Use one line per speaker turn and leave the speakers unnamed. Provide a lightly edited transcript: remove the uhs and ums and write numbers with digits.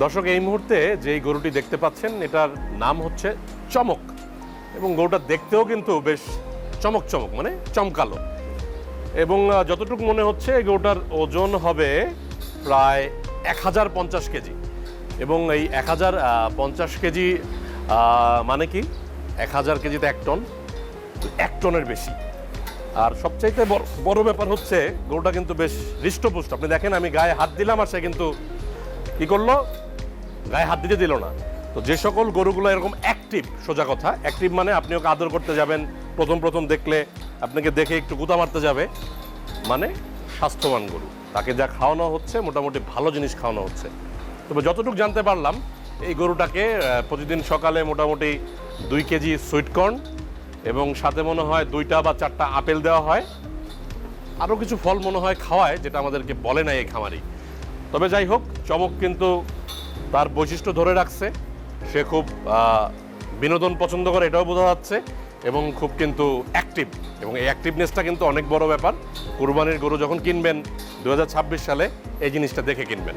দর্শক, এই মুহূর্তে যেই গরুটি দেখতে পাচ্ছেন এটার নাম হচ্ছে চমক, এবং গরুটা দেখতেও কিন্তু বেশ চমক চমক মানে চমকালো। এবং যতটুকু মনে হচ্ছে এই গরুটার ওজন হবে প্রায় 1050 কেজি। এবং এই 1050 কেজি মানে কি 1000 কেজিতে 1 টন, 1 টনের বেশি। আর সবচাইতে বড় ব্যাপার হচ্ছে গরুটা কিন্তু বেশ হৃষ্টপুষ্ট। আপনি দেখেন আমি গায়ে হাত দিলাম আর সে কিন্তু কি করলো, গায়ে হাত দিতে দিল না। তো যে সকল গরুগুলো এরকম অ্যাক্টিভ, সোজা কথা অ্যাক্টিভ মানে আপনি ওকে আদর করতে যাবেন, প্রথম দেখলে আপনাকে দেখে একটু গুঁতা মারতে যাবে, মানে স্বাস্থ্যবান গরু। তাকে যা খাওয়ানো হচ্ছে মোটামুটি ভালো জিনিস খাওয়ানো হচ্ছে। তবে যতটুকু জানতে পারলাম এই গরুটাকে প্রতিদিন সকালে মোটামুটি 2 কেজি সুইটকর্ন এবং সাথে মনে হয় 2টা বা 4টা আপেল দেওয়া হয়, আরও কিছু ফল মনে হয় খাওয়ায়, যেটা আমাদেরকে বলে না এই খামারি। তবে যাই হোক, চমক কিন্তু তার বৈশিষ্ট্য ধরে রাখছে। সে খুব বিনোদন পছন্দ করে, এটাও বোঝা যাচ্ছে, এবং খুব কিন্তু অ্যাক্টিভ। এবং এই অ্যাক্টিভনেসটা কিন্তু অনেক বড় ব্যাপার। কুরবানির গরু যখন কিনবেন 2026 সালে এই জিনিসটা দেখে কিনবেন।